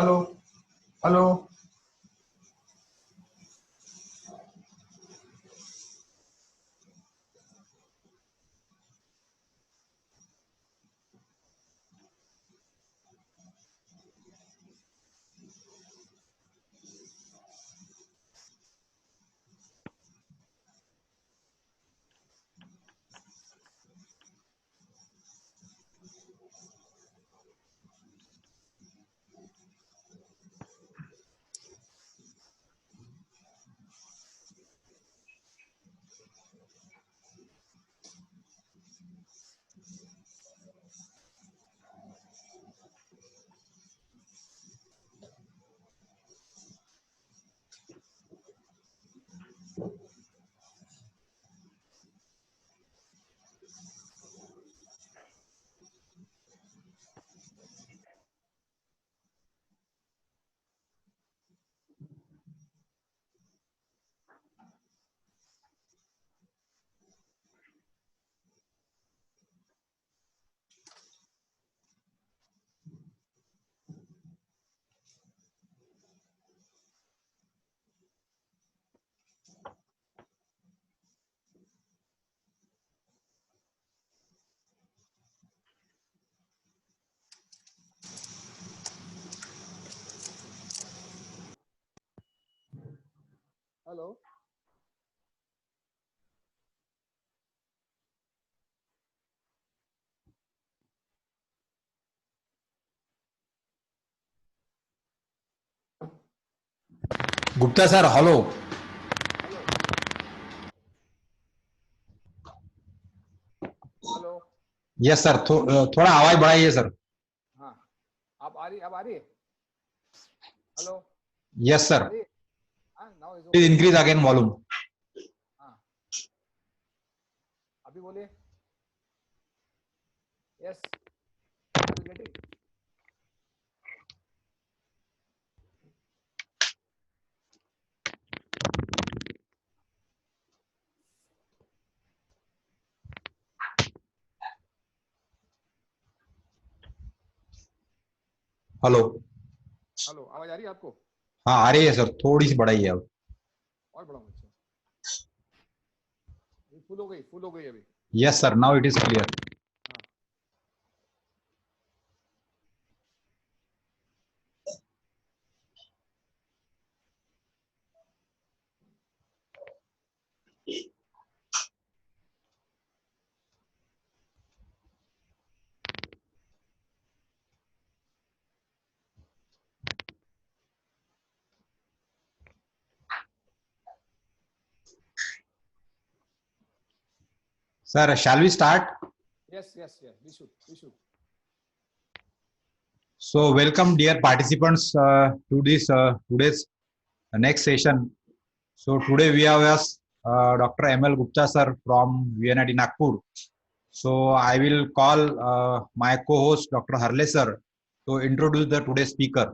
Hello hello. Hello. Gupta sir hello. Hello hello. Yes sir, थोड़ा आवाज बढ़ाइए सर। हाँ, अब आ रही है। हेलो। यस अब सर, आ रही है। हाँ, now is please okay. Increase again volume. हाँ, अभी बोलिए। Yes, now is getting. Hello. Hello, आवाज आ रही है आपको? हाँ आ रही है सर, थोड़ी सी बढ़ाइए अब। और बढ़ाऊँ? अच्छा, ये फुल हो गई अभी। Yes sir, now it is clear. हाँ। Sir shall we start? Yes, we should. So welcome dear participants to this today's next session. So today we have us Dr. ML Gupta sir from VNIT Nagpur. So I will call my co-host Dr. Harle sir to introduce the today's speaker.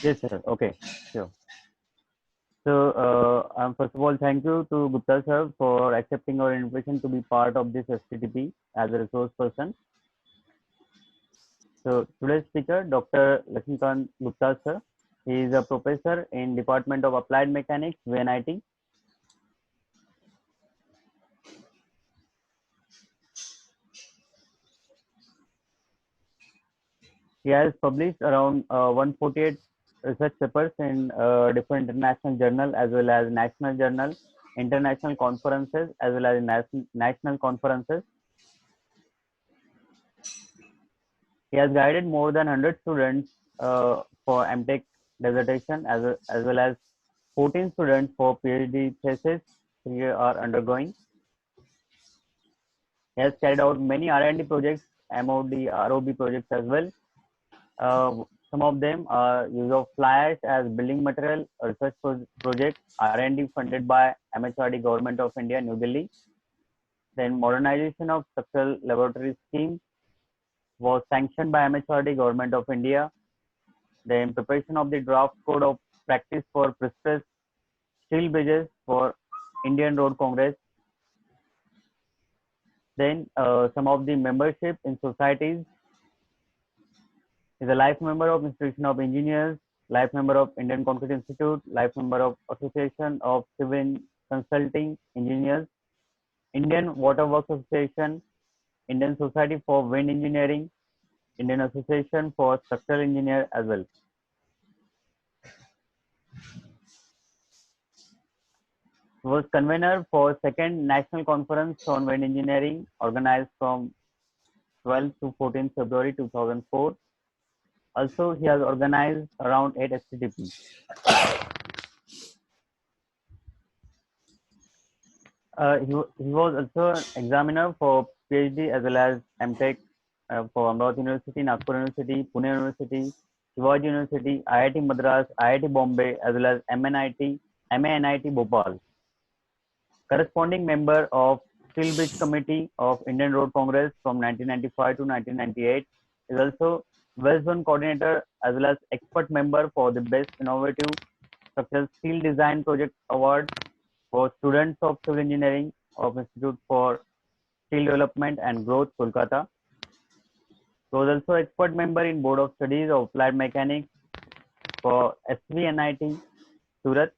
Yes, sir. Okay, sure. So, first of all, thank you to Gupta sir for accepting our invitation to be part of this STTP as a resource person. So, today's speaker, Dr. Lakshmikant Gupta sir. He is a professor in Department of Applied Mechanics, VNIT. He has published around 148 research papers in different international journals as well as national journal, international conferences as well as national conferences. He has guided more than 100 students for MTech dissertation as well as 14 students for PhD thesis they are undergoing. He has carried out many R&D projects, MOD, ROB projects as well. Some of them are use of fly ash as building material research project, R&D funded by MHRD Government of India, New Delhi. Then modernization of structural laboratory scheme was sanctioned by MHRD Government of India. Then preparation of the draft code of practice for prestressed steel bridges for Indian Road Congress. Then some of the membership in societies He is a life member of Institution of Engineers, life member of Indian Concrete Institute, life member of Association of Civil Consulting Engineers, Indian Water Works Association, Indian Society for Wind Engineering, Indian Association for Structural Engineer as well. He was convener for second National Conference on Wind Engineering organized from 12th to 14th February 2004. Also, he has organized around 8 STTP. He was also an examiner for PhD as well as MTech for Amravati University, Nagpur University, Pune University, Shivaji University, IIT Madras, IIT Bombay, as well as MNIT, MANIT Bhopal. Corresponding member of Steel Bridge Committee of Indian Road Congress from 1995 to 1998. Is also West Zone Coordinator as well as expert member for the Best Innovative Structural Steel Design Project Award for students of civil engineering of Institute for Steel Development and Growth, Kolkata. He was also expert member in Board of Studies of Applied Mechanics for SVNIT, Surat.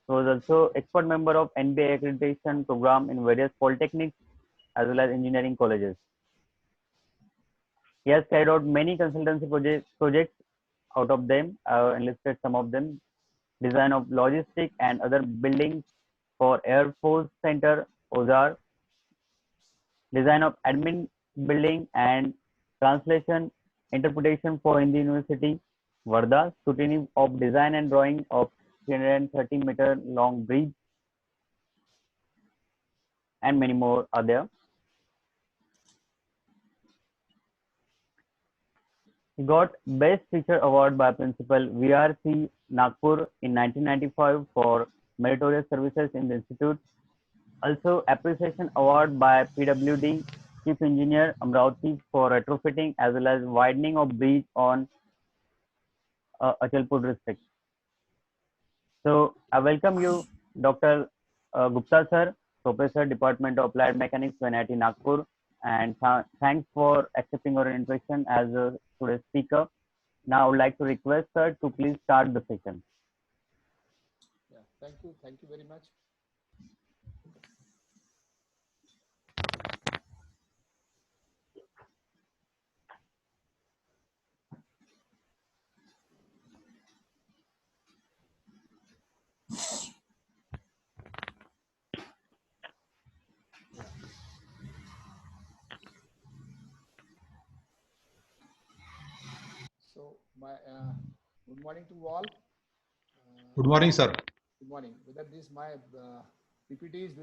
He was also expert member of NBA accreditation program in various polytechnics as well as engineering colleges. He has carried out many consultancy projects. Out of them, I enlisted some of them: design of logistic and other buildings for Air Force Center, Ozar, design of admin building and translation interpretation for Hindi University, Varda, scrutiny of design and drawing of 330-meter long bridge, and many more are there. He got Best Teacher Award by Principal VRC Nagpur in 1995 for meritorious services in the institute. Also, Appreciation Award by PWD Chief Engineer Amravati for retrofitting as well as widening of bridge on Achalpur district. So, I welcome you, Dr. Gupta sir, Professor, Department of Applied Mechanics, NIT Nagpur, and thanks for accepting our invitation as a today's speaker. Now, I would like to request sir to please start the session. Yeah, thank you very much. So, good morning to all. Good morning, sir. Good morning. Whether this my PPT is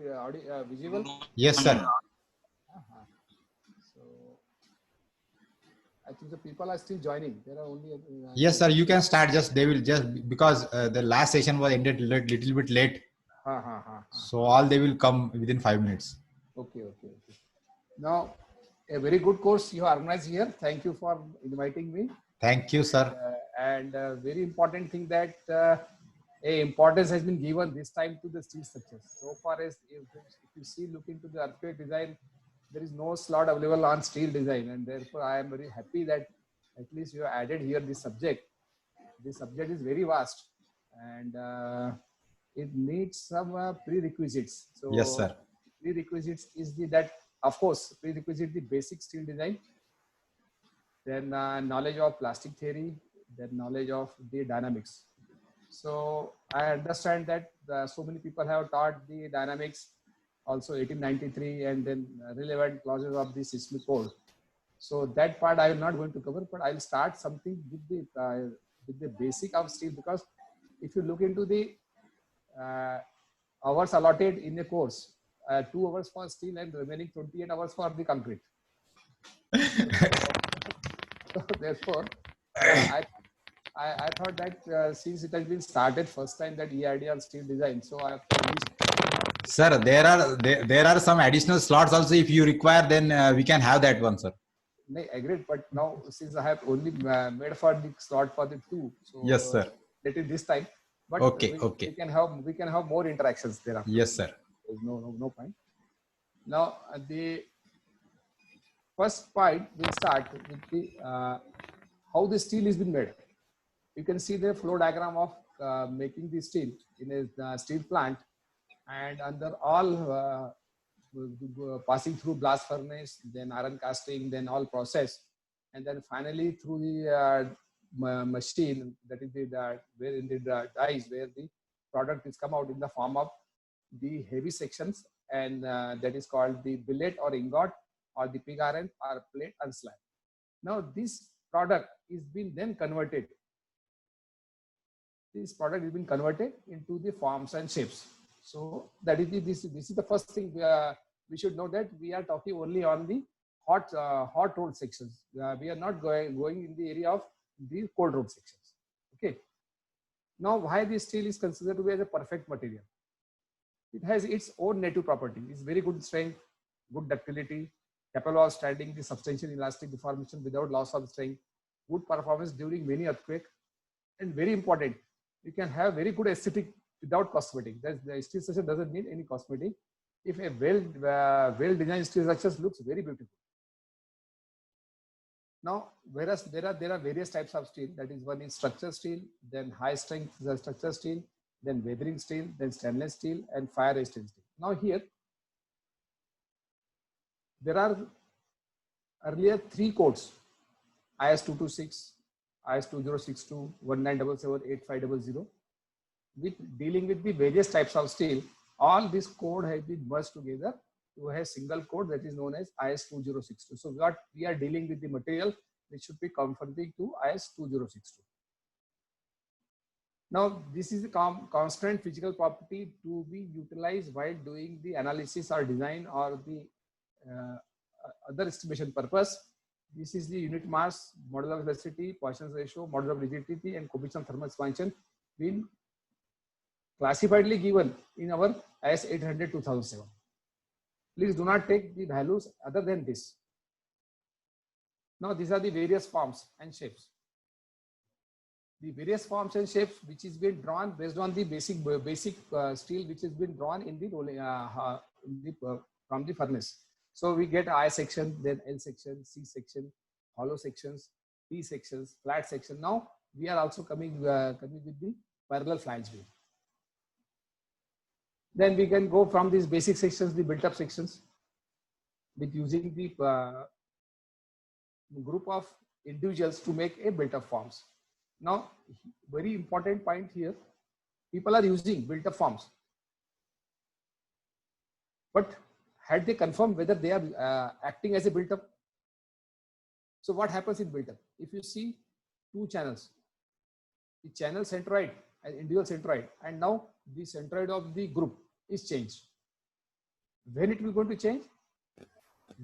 visible? Yes, sir. So, I think the people are still joining. There are only. Yes, sir. You can start. They will just because the last session was ended little bit late. So all they will come within 5 minutes. Okay. Now, a very good course you organized here. Thank you for inviting me. Thank you, sir. And very important thing that a importance has been given this time to the steel structures. So far as if you see, look into the earthquake design, there is no slot available on steel design, and therefore I am very happy that at least you have added here this subject. This subject is very vast, and it needs some prerequisites. So Yes, sir. Prerequisites is that of course prerequisite the basic steel design, then knowledge of plastic theory, then knowledge of the dynamics. So I understand that so many people have taught the dynamics also 1893 and then relevant clauses of the seismic code. So that part I am not going to cover, but I'll start something with the basic of steel, because if you look into the hours allotted in a course, 2 hours for steel and remaining 28 hours for the concrete. So therefore, I thought that since it has been started first time that EID of steel design, so I have Sir, there are some additional slots also. If you require, then we can have that one, sir. No, agreed. But now since I have only made for the slot for the 2, so Yes, sir. That is this time. But Okay. we can have more interactions thereafter. Yes, sir. There's no point. Now the first point we'll start with the how the steel is been made. You can see the flow diagram of making the steel in a steel plant, and under all passing through blast furnace, then iron casting, then all process, and then finally through the machine, that is the where in the dies, where the product is come out in the form of the heavy sections, and that is called the billet or ingot, or the pig iron, or plate and slab. Now this product is being then converted. This product has been converted into the forms and shapes. So that is this is the first thing we should know, that we are talking only on the hot rolled sections. We are not going in the area of the cold rolled sections. Okay. Now, why this steel is considered to be as a perfect material? It has its own native property. It's very good strength, good ductility, capable of standing the substantial elastic deformation without loss of strength, good performance during many earthquakes, and very important, you can have very good aesthetic without cosmetic. The steel structure doesn't need any cosmetic. If a well designed steel structure looks very beautiful. Now, whereas there are various types of steel. That is, one is structure steel, then high strength structure steel, then weathering steel, then stainless steel, and fire resistant steel. Now here, there are earlier 3 codes: IS 226, IS 2062, 1977, 8500, with dealing with the various types of steel. All this code has been merged together to a single code that is known as IS 2062. So what we are dealing with the material, which should be conforming to IS 2062. Now, this is the constant physical property to be utilized while doing the analysis or design or the other estimation purpose. This is the unit mass, model of elasticity, Poisson's ratio, model of rigidity, and coefficient of thermal expansion been classifiedly given in our IS 800 2007. Please do not take the values other than this. Now, these are the various forms and shapes. The various forms and shapes which is being drawn based on the basic steel which has been drawn in the from the furnace. So we get I section, then L section, C section, hollow sections, T sections, flat section. Now we are also coming with the parallel flange beam. Then we can go from these basic sections, the built-up sections, with using the group of individuals to make a built-up forms. Now, very important point here, people are using built-up forms, but had they confirmed whether they are acting as a built-up? So what happens in built-up? If you see 2 channels, the channel centroid and individual centroid, and now the centroid of the group is changed. When it will going to change?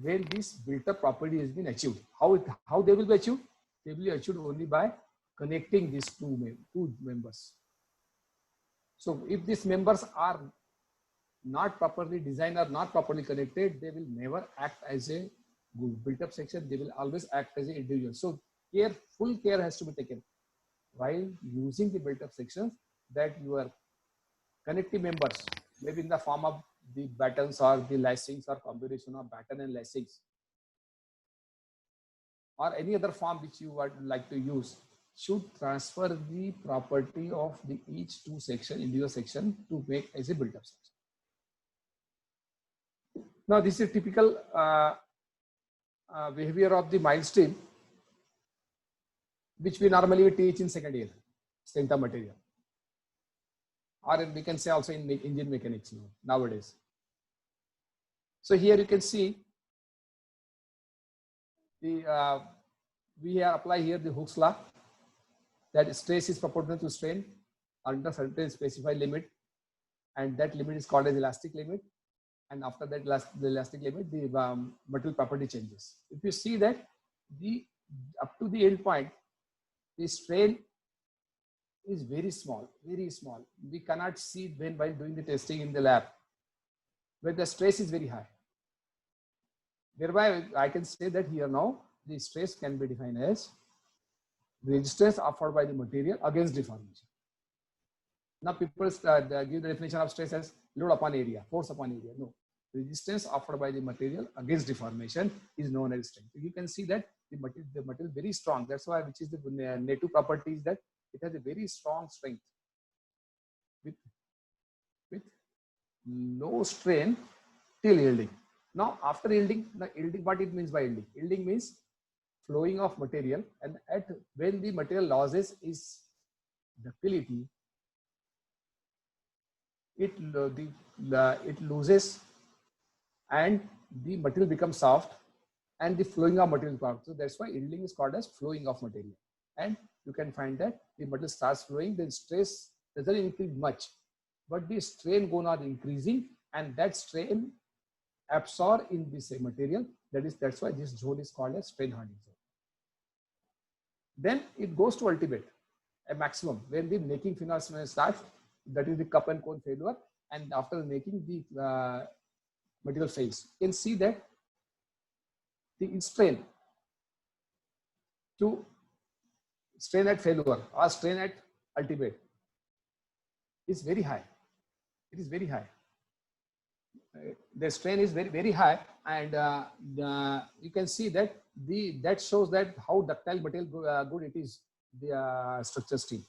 When this built-up property has been achieved. How they will be achieved? They will be achieved only by connecting these two members. So if these members are not properly designed or not properly connected, they will never act as a built-up section. They will always act as an individual. So full care has to be taken while using the built-up sections, that your connecting members, maybe in the form of the battens or the lacings or combination of batten and lacings, or any other form which you would like to use, should transfer the property of the each individual section to make as a built-up section. Now, this is typical behavior of the mild steel, which we normally teach in second year, strength of material, or we can say also in engine mechanics nowadays. So here you can see the we apply here the Hooke's law, that stress is proportional to strain under certain specified limit, and that limit is called as elastic limit. And after that, the elastic limit, the material property changes. If you see that up to the end point, the strain is very small, very small. We cannot see when while doing the testing in the lab, where the stress is very high. Thereby, I can say that here now the stress can be defined as resistance offered by the material against deformation. Now people give the definition of stress as load upon area, force upon area. No, resistance offered by the material against deformation is known as strength. You can see that the material very strong. That's why, which is the native property is that it has a very strong strength with no strain till yielding. Now, after yielding, what it means by yielding? Yielding means flowing of material, and when the material loses its ductility, it loses and the material becomes soft and the flowing of material part. So that's why yielding is called as flowing of material. And you can find that the material starts flowing, then stress doesn't increase much, but the strain goes on increasing, and that strain absorb in this material. That's why this zone is called as strain hardening zone. Then it goes to ultimate, a maximum, when the making phenomenon starts. That is the cup and cone failure, and after making the material fails. You can see that the strain at failure or strain at ultimate is very high. It is very high. The strain is very, very high, and you can see that that shows that how ductile material good it is, the structure steel.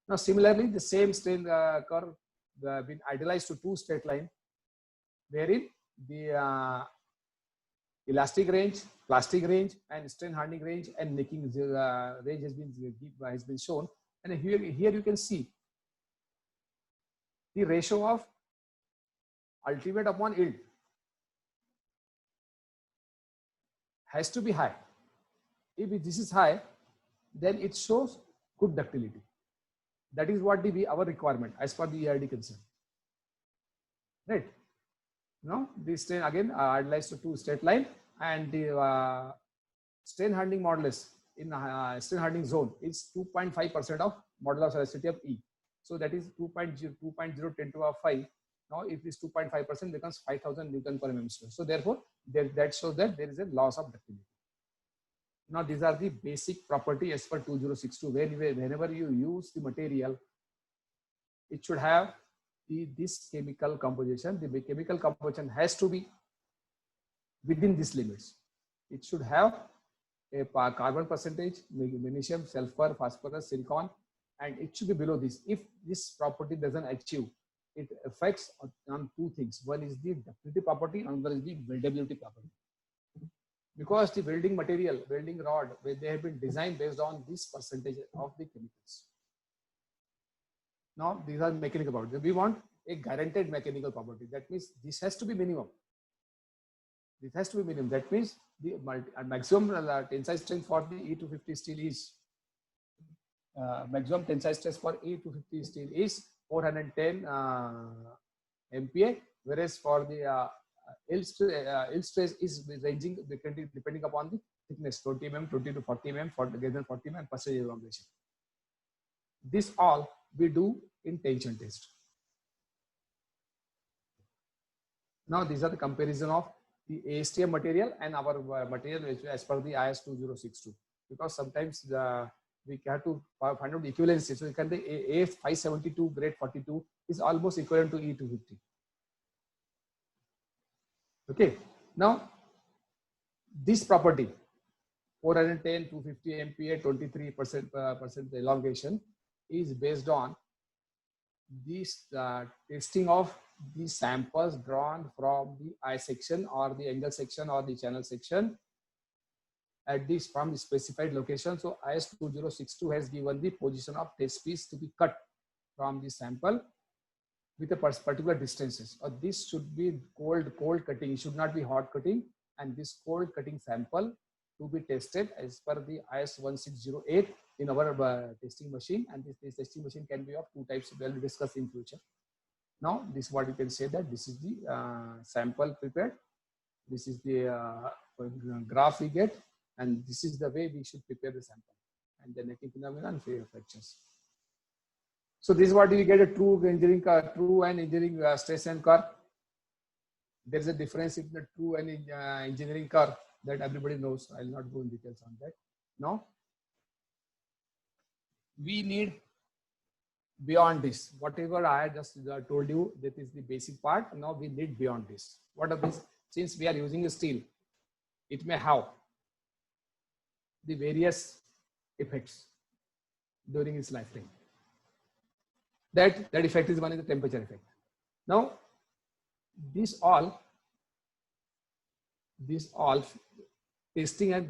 Now, similarly, the same strain curve been idealized to two straight line, wherein the elastic range, plastic range, and strain hardening range and necking range has been shown. And here you can see the ratio of ultimate upon yield has to be high. If this is high, then it shows good ductility. That is what our requirement as per the ERD concern. Right? Now, this strain again idealized to two straight line, and the strain hardening modulus in strain hardening zone is 2.5% of modulus elasticity of E. So that is 2.0 10 to the power 5. Now, if this 2.5% becomes 5,000 Newton per mm square. So therefore, that shows that there is a loss of ductility. Now, these are the basic property as per 2062. Whenever you use the material, it should have this chemical composition. The chemical composition has to be within these limits. It should have a carbon percentage, magnesium, sulfur, phosphorus, silicon, and it should be below this. If this property doesn't achieve, it affects on two things. One is the ductility property, another is the weldability property. Because the welding material, welding rod, they have been designed based on this percentage of the chemicals. Now, these are mechanical properties. We want a guaranteed mechanical property. That means this has to be minimum. This has to be minimum. That means the maximum tensile strength for the E250 steel is maximum tensile stress for E250 steel is 410 MPa, whereas for the yield stress is ranging depending upon the thickness, 20 mm, 20 to 40 mm, greater than 40 mm, and percentage elongation. This all we do in tension test. Now, these are the comparison of the ASTM material and our material which as per the IS 2062. Because sometimes we have to find out the equivalency. So, you can the A572 grade 42 is almost equivalent to E250. Okay. Now, this property 410, 250 MPa, 23% elongation is based on this testing of the samples drawn from the eye section or the angle section or the channel section at this from the specified location. So IS 2062 has given the position of test piece to be cut from the sample with a particular distances. Or this should be cold cutting. It should not be hot cutting. And this cold cutting sample to be tested as per the IS 1608 in our testing machine. And this testing machine can be of two types. We will discuss in future. Now, this is what you can say that this is the sample prepared. This is the graph we get, and this is the way we should prepare the sample. And the necking phenomena and fractures. So this is what we get a true engineering curve, true and engineering stress and curve. There is a difference in the true and engineering curve that everybody knows. I will not go in details on that. Now, we need beyond this. Whatever I just told you, that is the basic part. Now we need beyond this. What are these? Since we are using a steel, it may have the various effects during its lifetime. That effect is one is the temperature effect. Now, this all testing at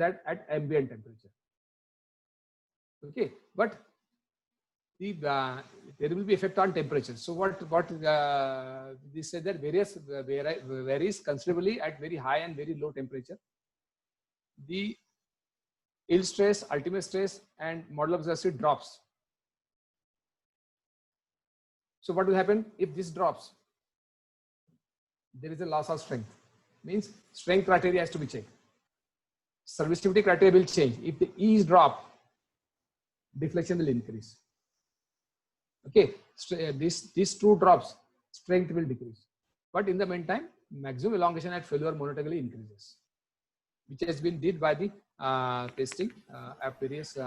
ambient temperature. Okay, but there will be effect on temperature. So what they say that varies considerably at very high and very low temperature. The yield stress, ultimate stress, and model of viscosity drops. So what will happen if this drops? There is a loss of strength. Means strength criteria has to be checked. Serviceability criteria will change. If the E is drop, deflection will increase. Okay, these two drops, strength will decrease. But in the meantime, maximum elongation at failure monotonically increases, which has been did by the testing at various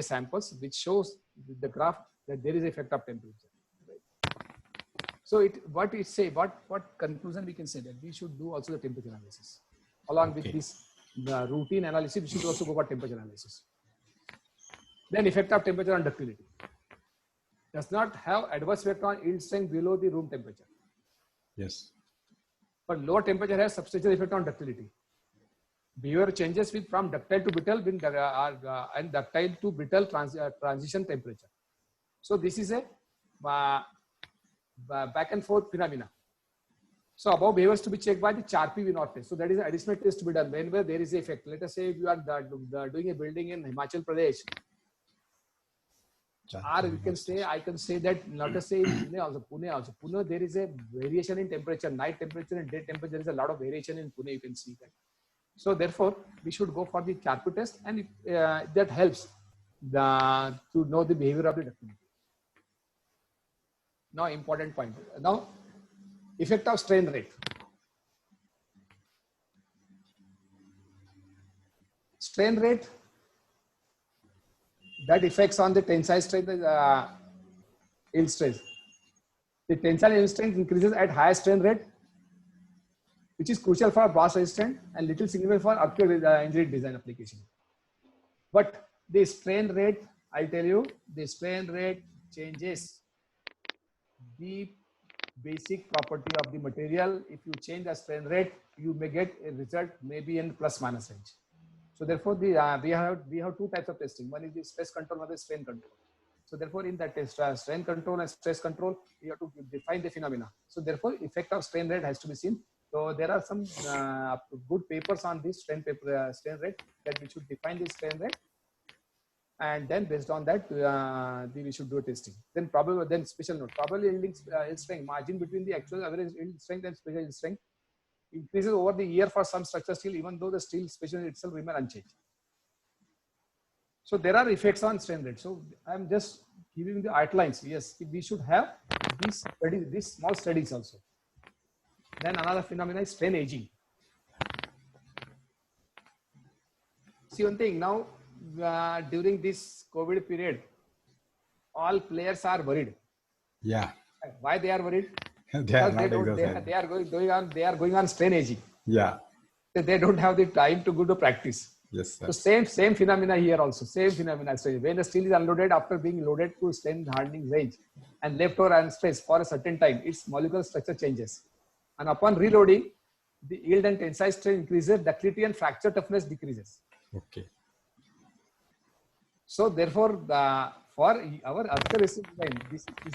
samples, which shows the graph that there is effect of temperature. So what conclusion we can say that we should do also the temperature analysis along with this the routine analysis. We should also go for temperature analysis. Then effect of temperature on ductility does not have adverse effect on yield strength below the room temperature. Yes. But lower temperature has substantial effect on ductility. Behavior changes from ductile to brittle and ductile to brittle transition temperature. So this is a back and forth phenomena. So above behaviors to be checked by the Charpy Vinod test. So that is an additional test to be done whenever there is a effect. Let us say if you are doing a building in Himachal Pradesh, or we can say, I can say that, let us say in Pune also. Pune, there is a variation in temperature, night temperature and day temperature. There is a lot of variation in Pune, you can see that. So therefore, we should go for the Charpy test, and that helps to know the behavior of the ductility. Now, important point. Now, effect of strain rate. Strain rate that affects on the tensile strength, yield stress. The tensile yield strength increases at higher strain rate, which is crucial for blast resistant and little significant for earthquake engineering design application. But the strain rate, I tell you, the strain rate changes the basic property of the material. If you change the strain rate, you may get a result maybe in plus minus range. So therefore, we have two types of testing. One is the stress control, one is strain control. So therefore, in that test, strain control and stress control, you have to define the phenomena. So therefore, effect of strain rate has to be seen. So there are some good papers on this strain rate that we should define the strain rate, and then based on that, we should do a testing. Then special note, probably yielding yield strength margin between the actual average yield strength and special yield strength increases over the year for some structure steel, even though the steel special itself remain unchanged. So there are effects on strain rate. So I'm just giving the outlines. Yes, we should have these small studies also. Then another phenomenon is strain aging. See one thing now, during this COVID period, all players are worried. Yeah. Why they are worried? They are going on strain aging. Yeah. They don't have the time to go to practice. Yes, sir. So same phenomena here also. Same phenomena. When the steel is unloaded after being loaded to strain hardening range and left over unstressed for a certain time, its molecular structure changes. And upon reloading, the yield and tensile strain increases, ductility and fracture toughness decreases. Okay. So therefore, for our earth design, this is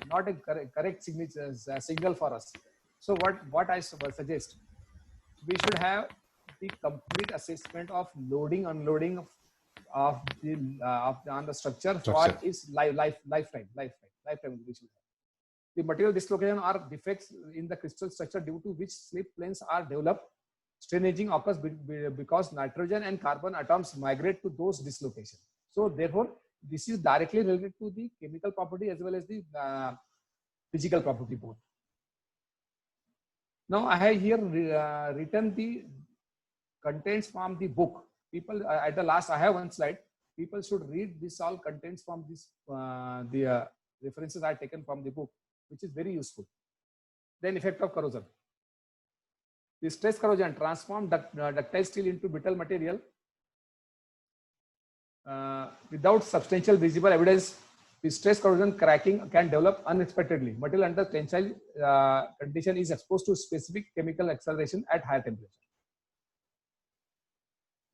not a correct signal for us. So what I suggest, we should have the complete assessment of loading, unloading on the structure for its lifetime. We should have. The material dislocation or defects in the crystal structure due to which slip planes are developed. Strain aging occurs because nitrogen and carbon atoms migrate to those dislocations. So therefore, this is directly related to the chemical property as well as the physical property both. Now I have here written the contents from the book. People at the last, I have one slide. People should read this all contents from this. The references are taken from the book, which is very useful. Then effect of corrosion. The stress corrosion transforms ductile steel into brittle material without substantial visible evidence. The stress corrosion cracking can develop unexpectedly. Material under tensile condition is exposed to specific chemical acceleration at higher temperature.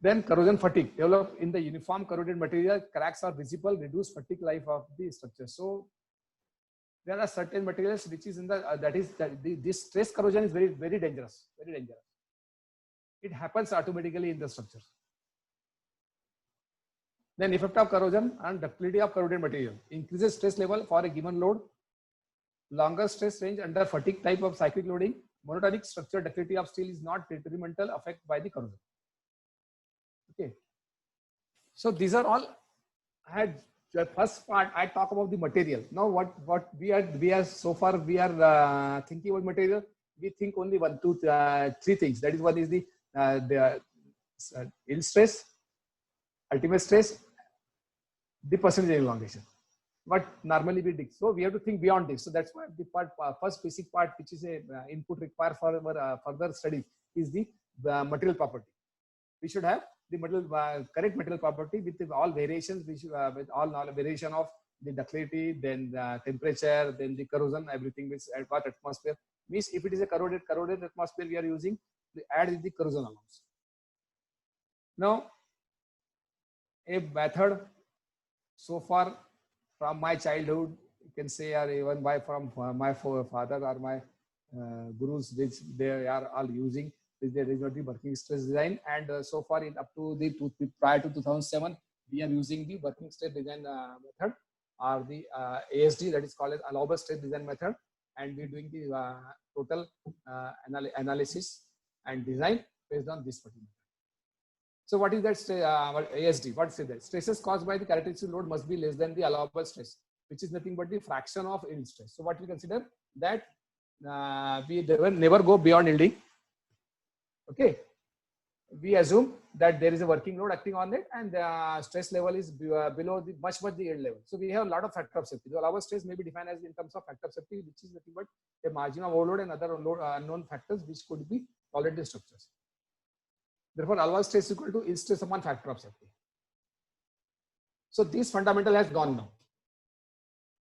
Then corrosion fatigue develop in the uniform corroded material. Cracks are visible, reduce fatigue life of the structure. So there are certain materials which is in the this stress corrosion is very dangerous, very dangerous. It happens automatically in the structures. Then effect of corrosion and ductility of corroded material increases stress level for a given load. Longer stress range under fatigue type of cyclic loading. Monotonic structure ductility of steel is not detrimental effect by the corrosion. Okay, so these are all. I had the first part. I talk about the material. Now what we are so far we are thinking about material. We think only 1, 2, 3 things. That is, one is the yield stress, ultimate stress, the percentage elongation. What normally we do. So we have to think beyond this. So that's why the first basic part, which is a input required for our further study, is the material property. We should have the correct material property with all variations, with all variation of the ductility, then the temperature, then the corrosion, everything which at what atmosphere. Means if it is a corroded atmosphere, we are using the add the corrosion allowance. Now, a method so far from my childhood, you can say, or even from my father or my gurus, which they are all using. There is not the working stress design, and so far in up to the prior to 2007, we are using the working stress design method, or the ASD, that is called as allowable stress design method, and we are doing the total analysis and design based on this particular. So what is that ASD? What is that? Stresses caused by the characteristic load must be less than the allowable stress, which is nothing but the fraction of yield stress. So what we consider that we never go beyond yielding. Okay, we assume that there is a working load acting on it, and the stress level is below the much the yield level. So we have a lot of factor of safety. The allowable stress may be defined as in terms of factor of safety, which is nothing but a margin of overload and other unknown factors which could be tolerated structures. Therefore, allowable stress is equal to yield stress upon factor of safety. So this fundamental has gone now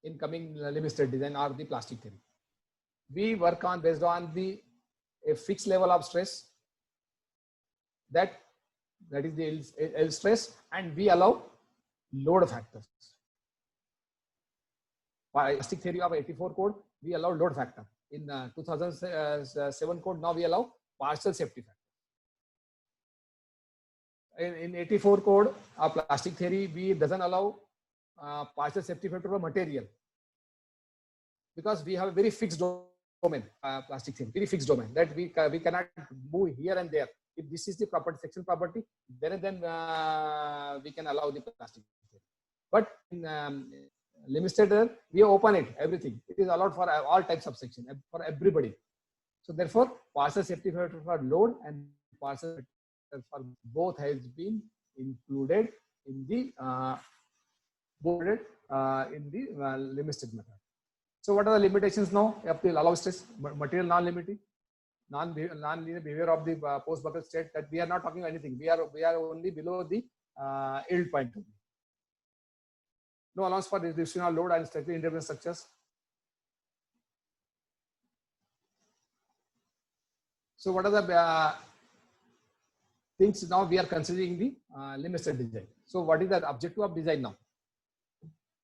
in coming limit state design or the plastic theory. We work on based on a fixed level of stress. That is the yield stress, and we allow load factors. By plastic theory of 84 code, we allow load factor. In 2007 code, now we allow partial safety factor. In 84 code of plastic theory, we doesn't allow partial safety factor of material, because we have a very fixed domain, plastic theory, very fixed domain, that we cannot move here and there. If this is the property, section property, then we can allow the plastic theory. But in limit state, we open it, everything. It is allowed for all types of section, for everybody. So therefore, partial safety factor for load and partial for both has been included in the limit state method. So what are the limitations now of the allowed stress? Material non-limiting, non-linear behavior of the post-buckle state, that we are not talking anything. We are only below the yield point. No allowance for distribution of load and structurally independent structures. So what are the things now we are considering the limit state design? So what is the objective of design now?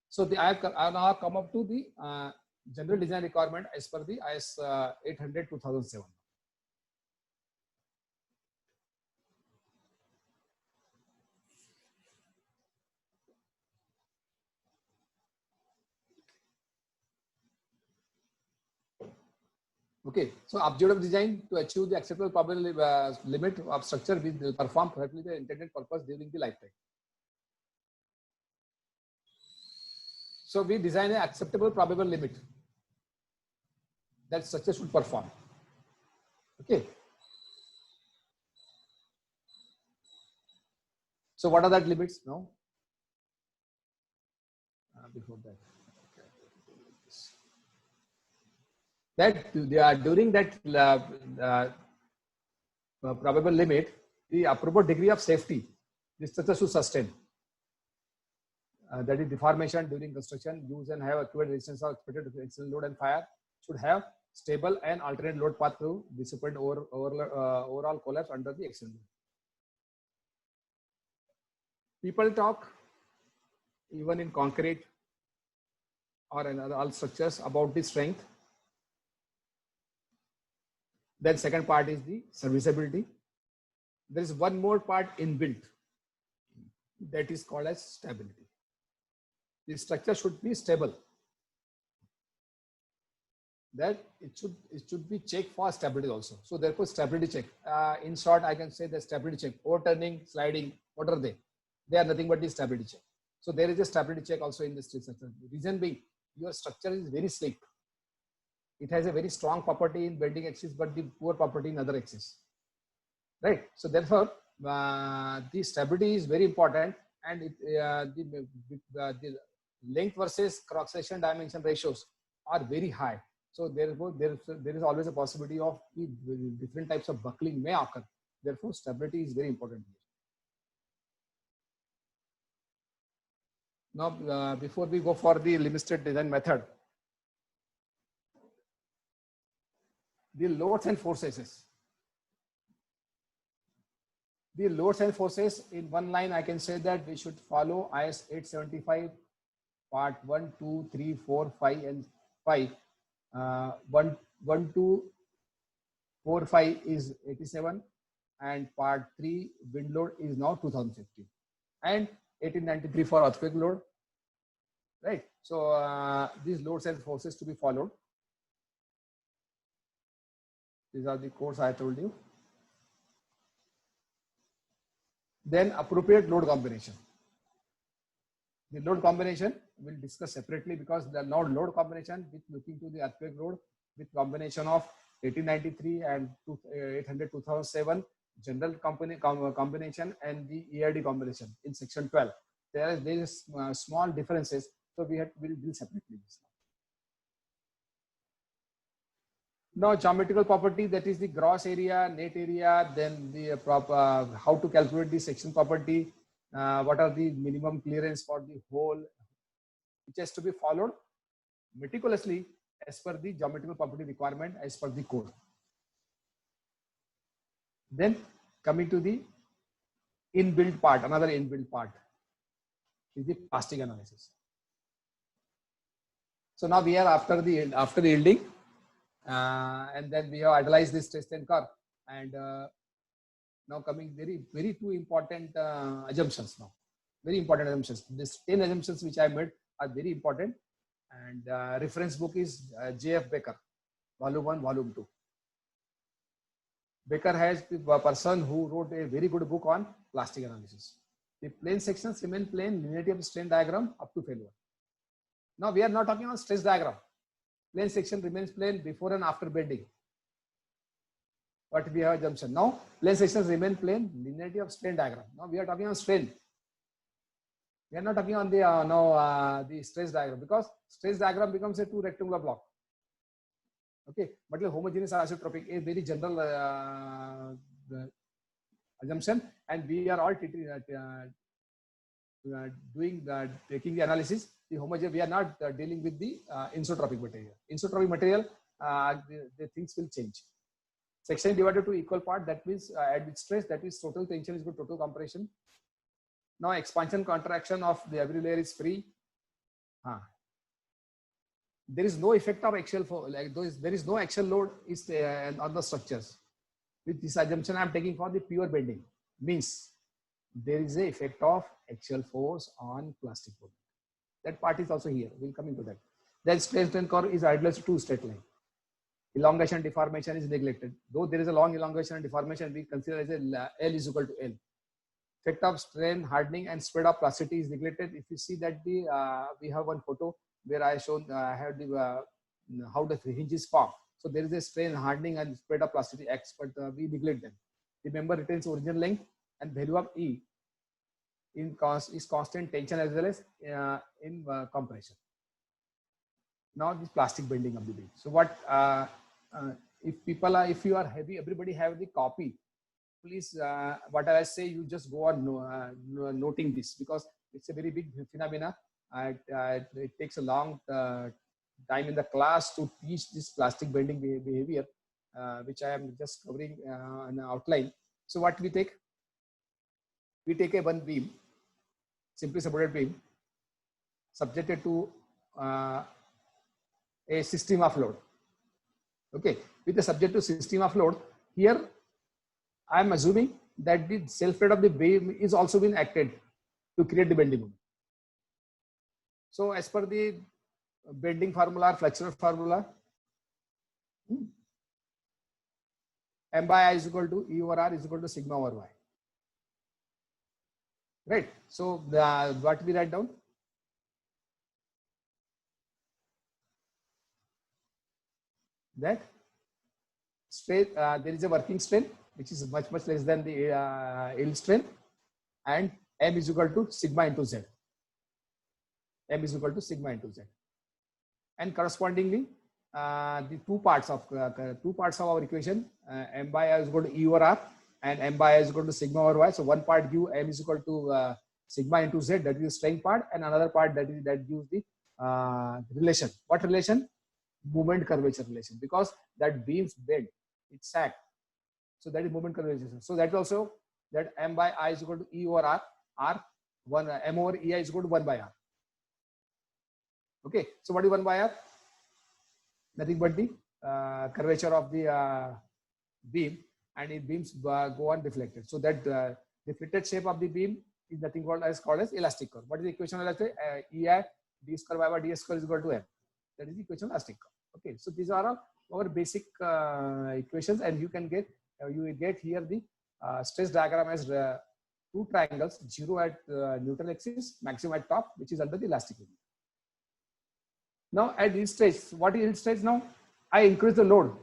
So I have now come up to the general design requirement as per the IS 800 2007. Okay, so objective design to achieve the acceptable probable limit of structure will perform perfectly the intended purpose during the lifetime. So we design an acceptable probable limit that structure should perform. Okay. So what are that limits now? Before that. That during that probable limit, the appropriate degree of safety this structure should sustain. That is deformation during construction, use and have accurate resistance of expected external load and fire, should have stable and alternate load path to dissipate overall collapse under the external load. People talk, even in concrete or in all structures, about the strength. Then second part is the serviceability. There is one more part inbuilt, that is called as stability. The structure should be stable. That it should be checked for stability also. So therefore stability check. In short, I can say the stability check, overturning, sliding, what are they? They are nothing but the stability check. So there is a stability check also in this structure. Reason being, your structure is very slick. It has a very strong property in bending axis, but the poor property in other axis. Right. So therefore, the stability is very important, and the length versus cross-section dimension ratios are very high. So therefore, there is always a possibility of different types of buckling may occur. Therefore, stability is very important here. Now, before we go for the limit state design method, the loads and forces. The loads and forces, in one line, I can say that we should follow IS 875 part 1, 2, 3, 4, 5, and 5. 1, 2, 4, 5 is 87, and part 3 wind load is now 2050, and 1893 for earthquake load. Right. So these loads and forces to be followed. These are the codes I told you. Then appropriate load combination. The load combination we'll discuss separately, because the load combination with looking to the earthquake load with combination of 1893 and 800 2007 general combination and the EID combination in section 12. There is small differences, so we'll deal separately. Now, geometrical property, that is the gross area, net area, then the how to calculate the section property, what are the minimum clearance for the hole, which has to be followed meticulously as per the geometrical property requirement as per the code. Then coming to the inbuilt part, another inbuilt part is the plastic analysis. So now we are after the yielding. And then we have analyzed this stress strain curve, and now coming very two important assumptions now. Very important assumptions. These 10 assumptions which I made are very important, and reference book is J.F. Baker, volume 1, volume 2. Baker has the person who wrote a very good book on plastic analysis. The plane sections remain plane, linearity of strain diagram up to failure. Now we are not talking about stress diagram. Plane section remains plane before and after bending. But we have assumption. Now plane sections remain plane, linearity of strain diagram. Now we are talking on strain. We are not talking on the the stress diagram, because stress diagram becomes a two rectangular block. Okay, but the homogeneous isotropic is very general assumption, and we are all taking the analysis. The homogeneous, we are not dealing with the isotropic material. Isotropic material, the things will change. Section divided to equal part, that means at with stress, that is total tension is equal to total compression. Now expansion contraction of the every layer is free. There is no effect of axial force, like there is no axial load is on the structures. With this assumption I am taking for the pure bending, means there is a effect of axial force on plastic wood. That part is also here. We'll come into that. Then stress strain curve is idealized to straight line. Elongation deformation is neglected. Though there is a long elongation and deformation, we consider as a L is equal to L. Effect of strain hardening and spread of plasticity is neglected. If you see that we have one photo where I shown I have the how the hinges form. So there is a strain hardening and spread of plasticity X, but we neglect them. The member retains original length, and value of E is constant tension as well as in compression. Now this plastic bending of the beam. So what if people are, if you are heavy, everybody have the copy please, whatever I say, you just go on noting this, because it's a very big phenomena. It takes a long time in the class to teach this plastic bending behavior, which I am just covering in an outline. So what we take? We take a one beam, simply supported beam, subjected to a system of load. Okay, with the subject to system of load, here I am assuming that the self weight of the beam is also being acted to create the bending moment. So as per the bending formula or flexural formula, M by I is equal to E over R is equal to sigma over Y. Right. So what we write down? That straight, there is a working strain which is much less than the yield strain, and M is equal to sigma into Z. M is equal to sigma into Z, and correspondingly, the two parts of our equation, M by I is equal to E over R, and M by I is equal to sigma over Y. So one part give M is equal to sigma into Z, that is the strain part, and another part that gives the relation. What relation? Moment curvature relation, because that beams bend, it sag. So that is moment curvature. So that also, that M by I is equal to E over R, M over EI is equal to 1 by R. Okay, so what is 1 by R? Nothing but the curvature of the beam, and it beams go on deflected. So that deflected shape of the beam is nothing called as elastic curve. What is the equation of elastic? EI d square y by ds square is equal to M. That is the equation of elastic curve. Okay, so these are our basic equations, and you can get you will get here the stress diagram as two triangles, zero at neutral axis, maximum at top, which is under the elastic limit. Now at this stage, what is yield stage now? I increase the load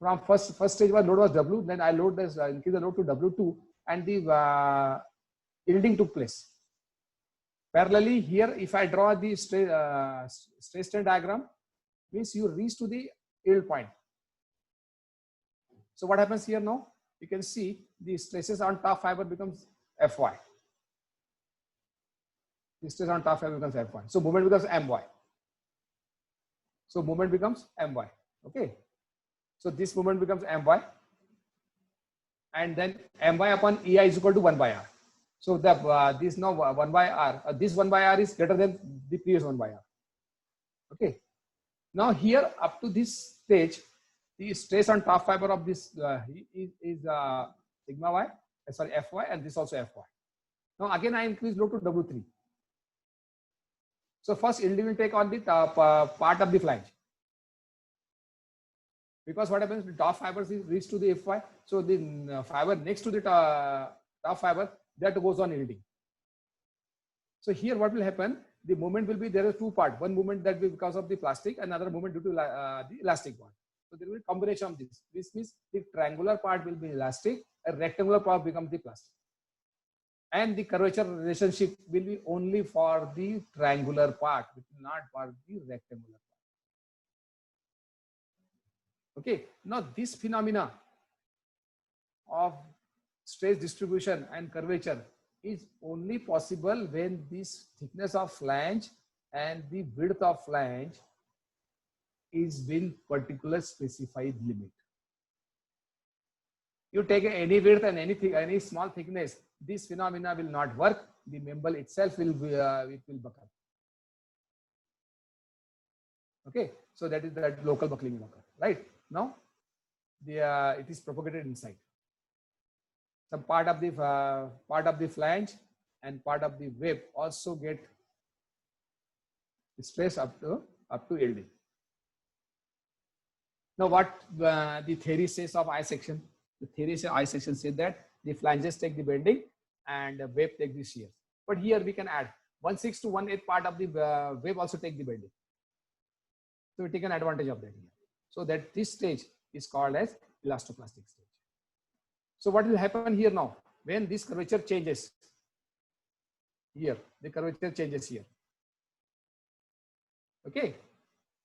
from first stage where load was W, then I increase the load to W2, and the yielding took place. Parallelly here, if I draw the stress strain diagram, means you reach to the yield point. So what happens here now? You can see the stresses on top fiber becomes Fy. The stress on top fiber becomes Fy. So moment becomes My. So moment becomes My. Okay. So this moment becomes My, and then My upon Ei is equal to 1 by R. So the this now 1 by R. This 1 by R is greater than the previous 1 by R. Okay. Now here up to this stage, the stress on top fiber of this is sigma y, sorry Fy, and this also Fy. Now again I increase load to W3. So first yielding will take on the top part of the flange, because what happens, the top fibers is reached to the Fy. So the fiber next to the top fiber, that goes on yielding. So here what will happen? The movement will be, there are two parts. One movement that will be because of the plastic, another movement due to the elastic part. So there will be a combination of this. This means the triangular part will be elastic, a rectangular part becomes the plastic. And the curvature relationship will be only for the triangular part, which is not for the rectangular part. Okay. Now this phenomena of stress distribution and curvature is only possible when this thickness of flange and the width of flange is within particular specified limit. You take any width and any small thickness, this phenomena will not work. The member itself will be, it will buckle. Okay, so that is that local buckling will occur. Right now, it is propagated inside. Some part of the flange and part of the web also get stress up to yielding. Now what the theory says of I section? The theory of I section says that the flanges take the bending and the web take the shear. But here we can add 1/6 to 1/8 part of the web also take the bending. So we take an advantage of that here. So that this stage is called as elastoplastic stage. So what will happen here now? When this curvature changes here, the curvature changes here. Okay,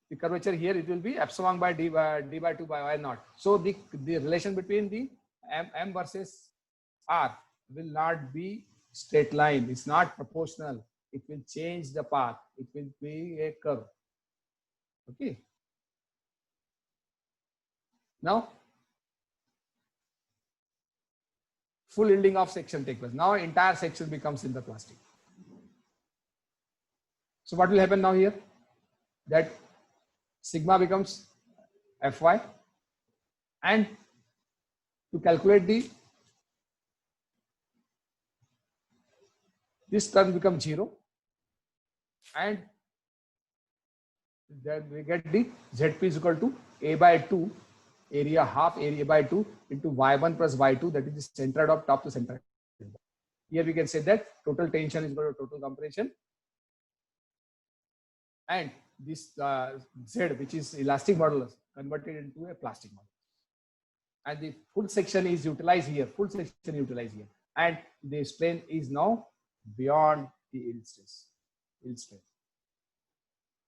the curvature here, it will be epsilon by d by 2 by y naught. So the relation between the m versus R will not be straight line. It's not proportional. It will change the path. It will be a curve. Okay. Now, full yielding of section takes place. Now, entire section becomes in the plastic. So, what will happen now here? That sigma becomes Fy, and to calculate this term becomes 0, and then we get the Zp is equal to A by 2, area half area by 2 into Y1 plus Y2, that is the center of top to center. Here we can say that total tension is equal to total compression, and this Z, which is elastic modulus, converted into a plastic modulus. And the full section is utilized here, and the strain is now beyond the yield stress.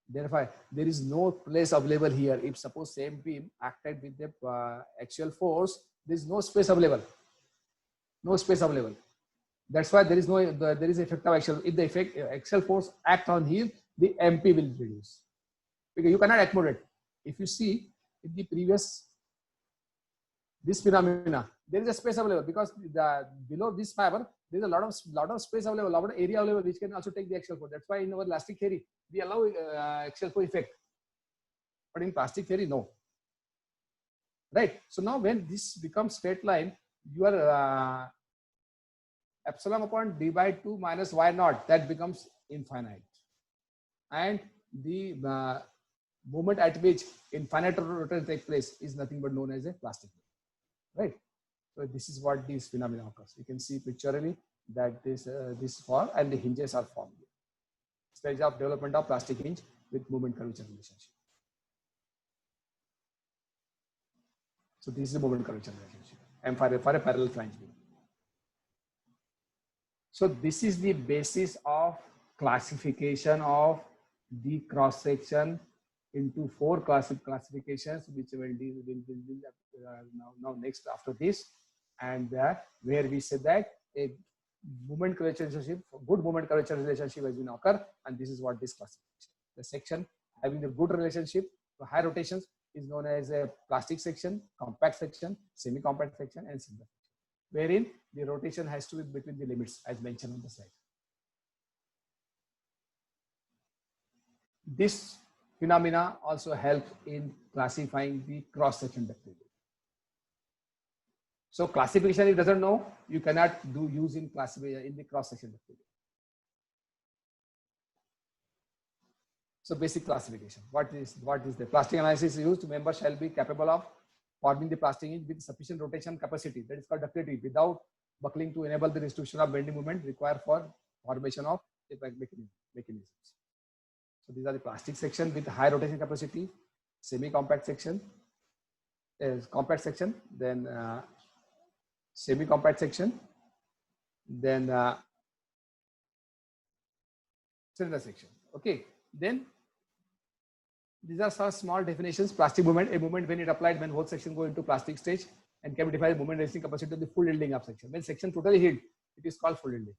Therefore, there is no place available here. If suppose same beam acted with the axial force, there is no space available. That's why there is effective axial. If the axial force act on here, the MP will reduce, because you cannot accommodate. If you see in the previous this phenomena, there is a space available, because below this fiber there is a lot of space available, lot of area available, which can also take the axial force. That's why in our elastic theory we allow axial force effect, but in plastic theory no. Right. So now when this becomes straight line, your epsilon upon d by 2 minus y naught, that becomes infinite, and the moment at which infinite rotation takes place is nothing but known as a plastic wave. Right. So this is what this phenomenon occurs. You can see pictorially that this form and the hinges are formed. Stage of development of plastic hinge with moment curvature relationship. So this is the moment curvature relationship, and for a parallel flange beam. So this is the basis of classification of the cross section into 4 classifications, which will now next after this, and where we said that a moment curvature relationship, good moment curvature relationship has been occur, and this is what this classification. The section having the good relationship to high rotations is known as a plastic section, compact section, semi-compact section, and cylinder section, wherein the rotation has to be between the limits as mentioned on the slide. This phenomena also helps in classifying the cross-section ductility. So classification, if you doesn't know, you cannot use in classification in the cross-section ductility. So basic classification. What is the plastic analysis used? Member shall be capable of forming the plastic hinge with sufficient rotation capacity, that is called ductility, without buckling to enable the restriction of bending moment required for formation of the mechanisms. So these are the plastic section with high rotation capacity, semi-compact section, compact section, then semi-compact section, then cylinder section. Okay, then these are some small definitions. Plastic movement, a movement when it applied when both sections go into plastic stage, and can be defined as movement resisting capacity of the full yielding of section. When section totally healed, it is called full yielding.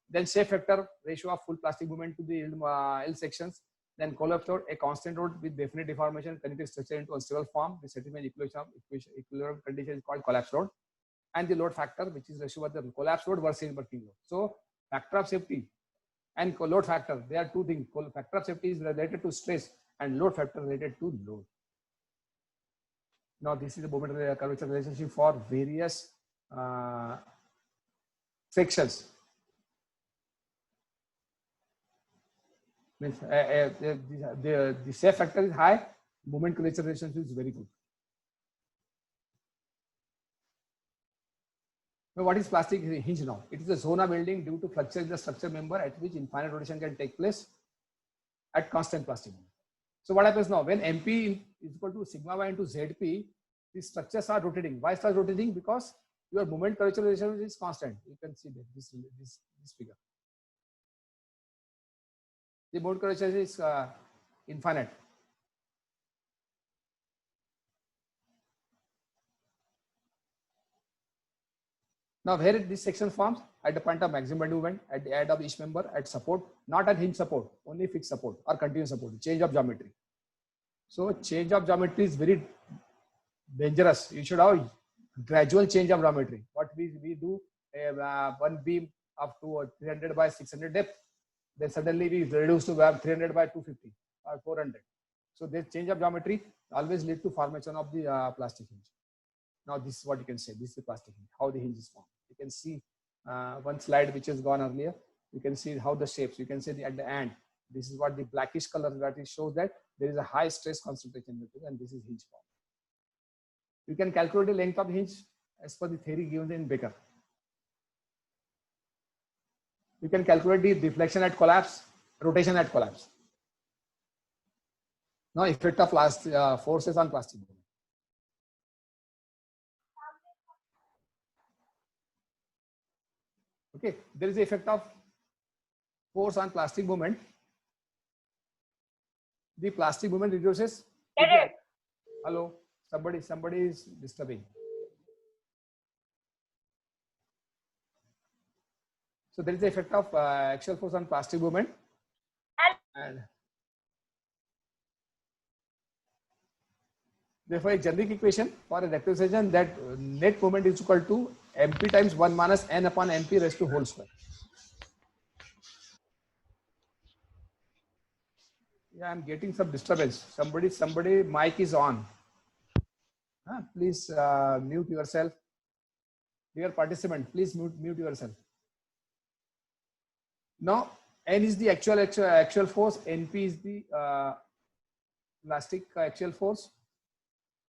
Then shape factor, ratio of full plastic movement to the yield sections. Then collapse load, a constant load with definite deformation connecting structure into unstable form. The settlement equilibrium condition is called collapse load. And the load factor, which is ratio of the collapse load versus working load. So factor of safety and load factor, there are two things. Factor of safety is related to stress, and load factor related to load. Now this is the moment curvature relationship for various sections. Means the safe factor is high, moment curvature relationship is very good. Now what is plastic hinge now? It is a zone of yielding due to fluctuation in the structure member at which infinite rotation can take place at constant plastic moment. So what happens now? When MP is equal to sigma y into Zp, these structures are rotating. Why starts rotating? Because your moment curvature relationship is constant. You can see that this figure. The moment curvature is infinite. Now where this section forms? At the point of maximum movement, at the end of each member, at support, not at hinge support, only fixed support or continuous support, change of geometry. So change of geometry is very dangerous. You should have gradual change of geometry. What we do, one beam up to 300 by 600 depth, then suddenly we reduce to 300 by 250 or 400. So this change of geometry always lead to formation of the plastic hinge. Now this is what you can say. This is the plastic hinge, how the hinge is formed. You can see one slide which has gone earlier. You can see how the shapes. You can see at the end. This is what the blackish color that it shows that there is a high stress concentration and this is hinge form. You can calculate the length of hinge as per the theory given in Baker. You can calculate the deflection at collapse, rotation at collapse. Now effect of forces on plastic movement. Okay, there is the effect of force on plastic movement. The plastic movement reduces. Hello, somebody is disturbing. So there is the effect of axial force on plastic movement. And therefore, a generic equation for a vector section that net moment is equal to mp times 1 minus n upon mp raised to whole square. Yeah, I'm getting some disturbance. Somebody mic is on. Please mute yourself. Dear participant, please mute yourself. Now, N is the actual force, NP is the plastic axial force.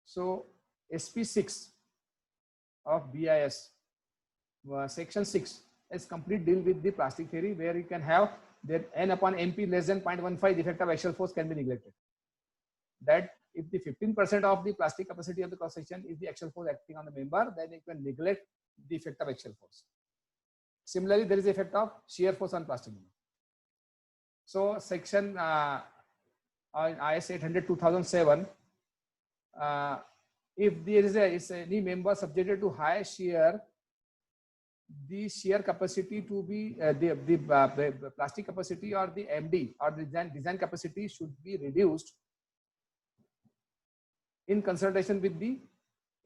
So SP6 of BIS, section 6 is complete deal with the plastic theory where you can have that N upon MP less than 0.15, the effect of axial force can be neglected. That if the 15% of the plastic capacity of the cross section is the axial force acting on the member, then you can neglect the effect of axial force. Similarly, there is the effect of shear force on plastic member. So section IS 800 2007, if there is any member subjected to high shear, the shear capacity to be the plastic capacity or the MD or the design capacity should be reduced in consultation with the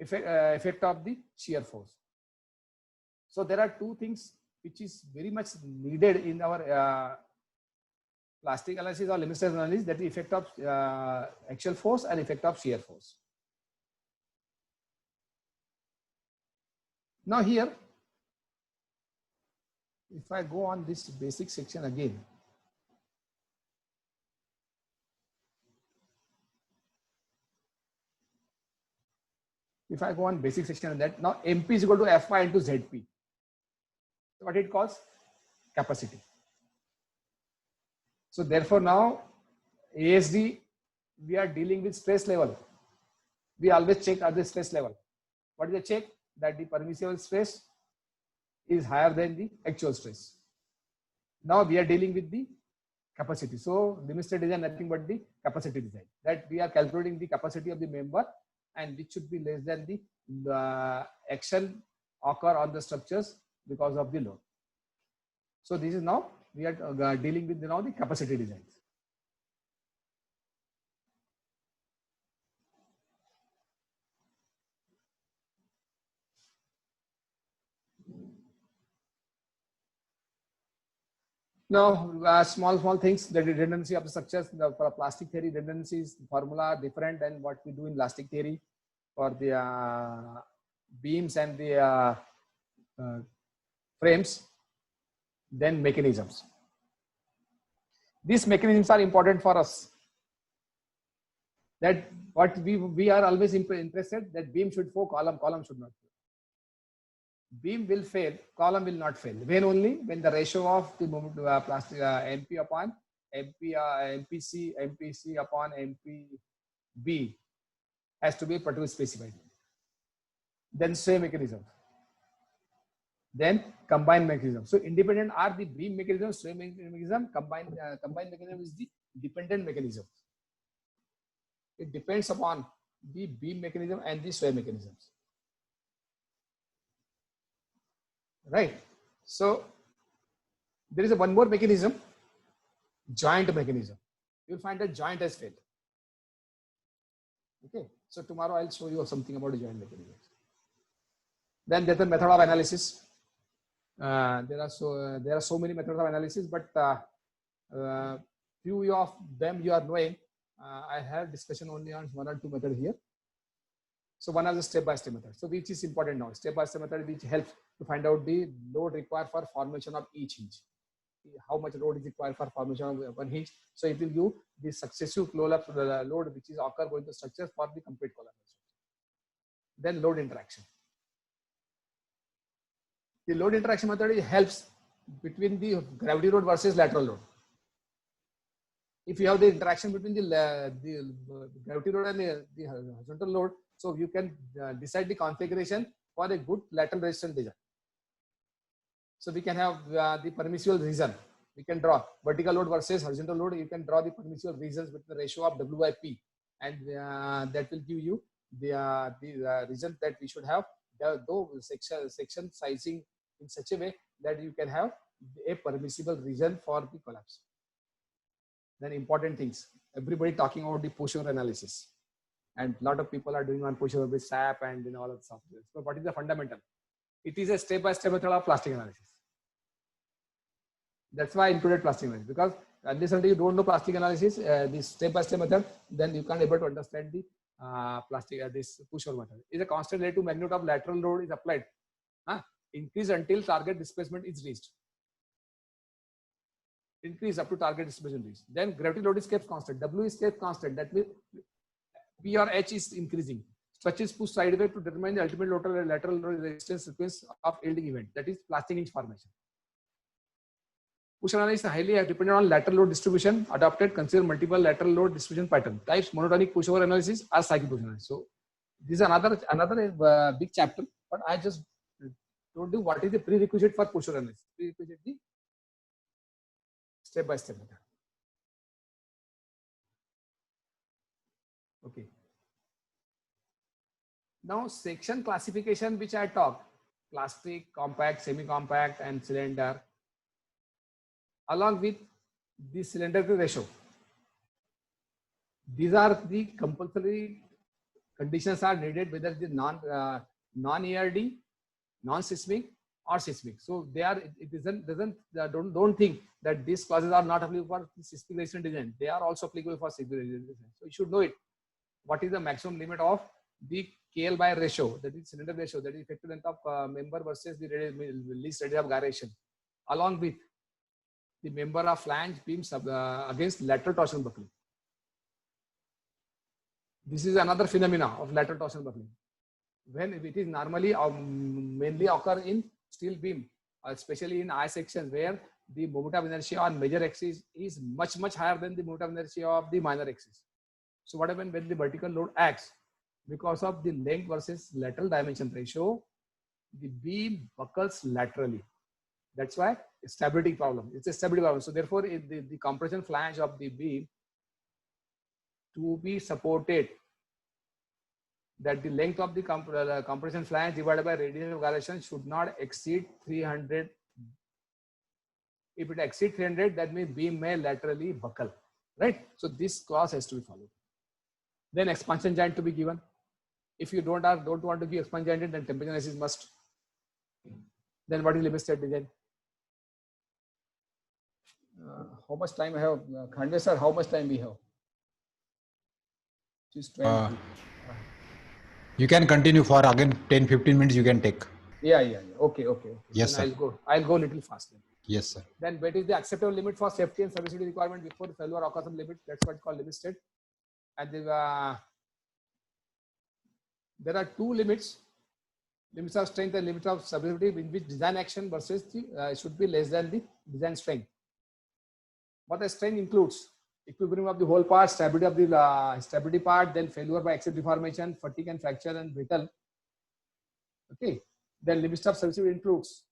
effect of the shear force. So there are two things which is very much needed in our plastic analysis or limit stress analysis, that the effect of axial force and effect of shear force. Now here, if I go on this basic section again, if I go on basic section and that, now MP is equal to Fy into Zp. So what it calls capacity. So therefore now ASD, we are dealing with stress level. We always check at the stress level. What is the check? That the permissible stress is higher than the actual stress. Now we are dealing with the capacity. So limit state design nothing but the capacity design. That we are calculating the capacity of the member and which should be less than the action occur on the structures because of the load. So this is now we are dealing with now the capacity design. Now, small things, the redundancy of the structures, for plastic theory, redundancies formula different than what we do in elastic theory for the beams and the frames, then mechanisms. These mechanisms are important for us. That what we are always interested that beam should fall, column should not fail. Beam will fail, column will not fail. When only? When the ratio of the moment plastic MP upon MP MPC upon MPB has to be particularly specified. Then sway mechanism. Then combined mechanism. So independent are the beam mechanism, sway mechanism. Combined mechanism is the dependent mechanism. It depends upon the beam mechanism and the sway mechanisms. right? So there is one more mechanism, joint mechanism. You'll find that joint has failed. Okay, so tomorrow I'll show you something about the joint mechanism. Then there's the method of analysis. There are so many methods of analysis, but few of them you are knowing. I have discussion only on one or two methods here. So one is the step-by-step method. So which is important now? Step-by-step method which helps to find out the load required for formation of each hinge. How much load is required for formation of one hinge. So it will give the successive collapse load which is occur going to structure for the complete collapse. Then load interaction. The load interaction method helps between the gravity load versus lateral load. If you have the interaction between the gravity load and the horizontal load, so you can decide the configuration for a good lateral resistance design. So we can have the permissible region. We can draw vertical load versus horizontal load. You can draw the permissible regions with the ratio of W by P, and that will give you the region that we should have. Though section sizing in such a way that you can have a permissible region for the collapse. Then important things. Everybody talking about the pushover analysis, and a lot of people are doing on pushover with SAP and all of the software. So what is the fundamental? It is a step-by-step method of plastic analysis. That's why I included plastic analysis, because unless until you don't know plastic analysis, this step-by-step method, then you can't able to understand the this pushover method. Is a constant relative magnitude of lateral load is applied. Increase until target displacement is reached. Increase up to target displacement reached. Then gravity load is kept constant. W is kept constant. That means P or H is increasing. Stretch is pushed sideways to determine the ultimate lateral load resistance sequence of yielding event. That is plastic hinge formation. Push analysis is highly dependent on lateral load distribution. Adopted, consider multiple lateral load distribution pattern. Types: monotonic pushover analysis or cyclic push analysis. So this is another big chapter. But I just told you what is the prerequisite for pushover analysis. Prerequisite the step-by-step method. Okay. Now section classification, which I talked: plastic, compact, semi-compact, and cylinder, along with the cylindrical ratio. These are the compulsory conditions are needed, whether the non-ERD, non-seismic, or seismic. So they are. It don't think that these clauses are not applicable for seismic resistant design. They are also applicable for seismic resistant design. So you should know it. What is the maximum limit of the KL by ratio? That is cylinder ratio. That is effective length of member versus the least radius of gyration, along with the member of flange beams against lateral torsion buckling. This is another phenomena of lateral torsion buckling. When it is normally mainly occur in steel beam, especially in I section, where the moment of inertia on major axis is much higher than the moment of inertia of the minor axis. So what happens when the vertical load acts? Because of the length versus lateral dimension ratio, the beam buckles laterally. That's why stability problem. It's a stability problem. So therefore, the compression flange of the beam to be supported, that the length of the compression flange divided by radius of gyration should not exceed 300. If it exceeds 300, that means beam may laterally buckle, right? So this clause has to be followed. Then expansion joint to be given. If you don't want to give expansion joint, then temperature analysis must. Then what is limit state design? How much time I have? Khandwe sir, how much time we have? Just 20. You can continue for again 10-15 minutes. You can take. Yeah. Okay. Yes, then sir. I'll go a little faster. Yes, sir. Then what is the acceptable limit for safety and serviceability requirement before the failure occurs on limit? That's what's called limit state. And there are two limits: limits of strength and limits of serviceability, in which design action versus the should be less than the design strength. What the strength includes: equilibrium of the whole part, stability of the stability part, then failure by excessive deformation, fatigue and fracture and brittle. Okay. Then limits of serviceability includes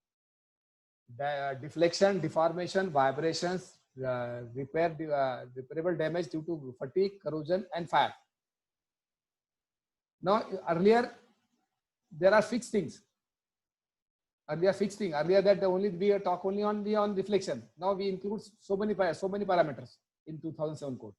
the deflection, deformation, vibrations, repairable damage due to fatigue, corrosion, and fire. Now, earlier there are fixed things. Earlier fixed thing. Earlier that only we talk only on reflection. Now we include so many parameters in 2007 code.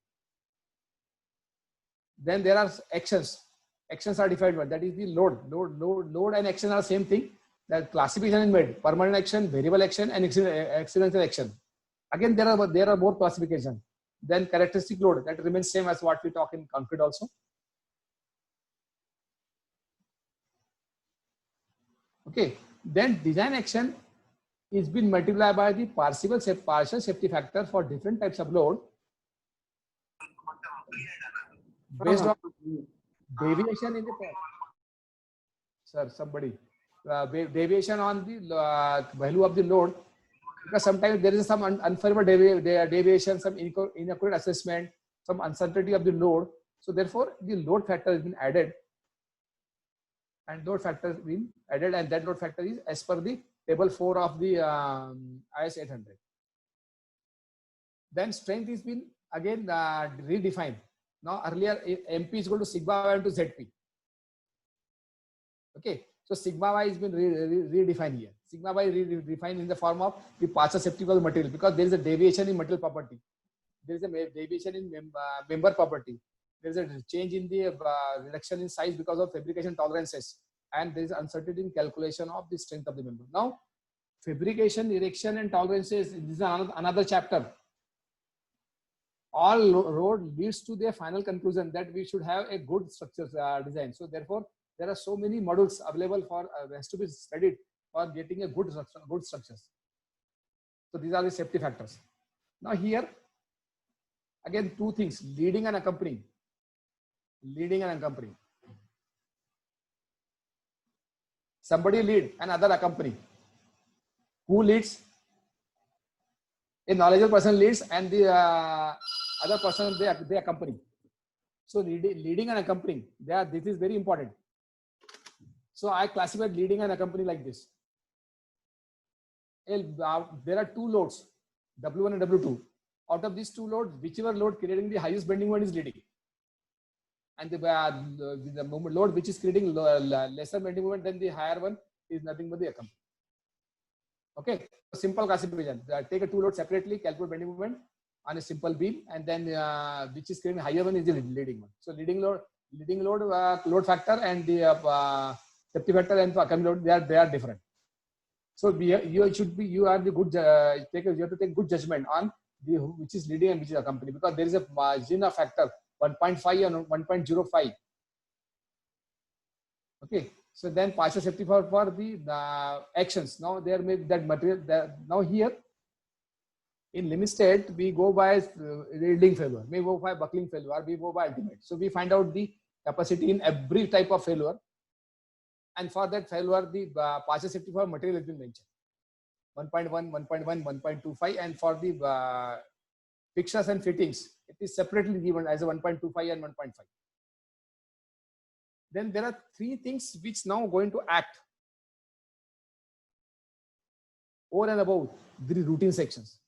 Then there are actions. Actions are defined one. That is the load and action are same thing. That classification is made: permanent action, variable action, and accidental action. Again, there are more classification. Then characteristic load, that remains same as what we talk in concrete also. Okay. Then design action is been multiplied by the partial safety factor for different types of load based on deviation in the deviation on the value of the load, because sometimes there is some unfavorable deviation, some inaccurate assessment, some uncertainty of the load. So therefore the load factor has been added, and load factor has been added, and that load factor is as per the table 4 of the IS 800. Then strength is been again redefined. Now earlier MP is equal to sigma y into ZP. Okay, so sigma y has been redefined here. Sigma y redefined in the form of the partial safety of the material, because there is a deviation in material property, there is a deviation in member property, there is a change in the reduction in size because of fabrication tolerances, and there is uncertainty in calculation of the strength of the member. Now fabrication, erection, and tolerances, this is another chapter. All road leads to their final conclusion that we should have a good structure design. So therefore there are so many modules available for has to be studied for getting a good structures. So these are the safety factors. Now here again two things: leading and accompanying. Leading and accompanying. Somebody lead and other accompany. Who leads? A knowledgeable person leads, and the other person they accompany. So leading and accompanying, this is very important. So I classified leading and accompanying like this. There are two loads, W1 and W2. Out of these two loads, whichever load creating the highest bending moment is leading, and the load which is creating lesser bending moment than the higher one is nothing but the accompany. Okay, simple classification. Take a two load separately, calculate bending moment on a simple beam, and then which is creating higher one is the leading one. So leading load load factor and the safety factor and accompanying load, they are different. So you have to take good judgment on which is leading and which is accompanying, because there is a margin of factor 1.5 and 1.05. Okay. So then partial safety for the actions. Now there may be that material. Now here in limit state we go by yielding failure, we go by buckling failure, we go by ultimate. So we find out the capacity in every type of failure, and for that failure the partial safety for material has been mentioned: 1.1, 1.1, 1.25, and for the fixtures and fittings it is separately given as a 1.25 and 1.5. Then there are three things which now going to act over and above the routine sections.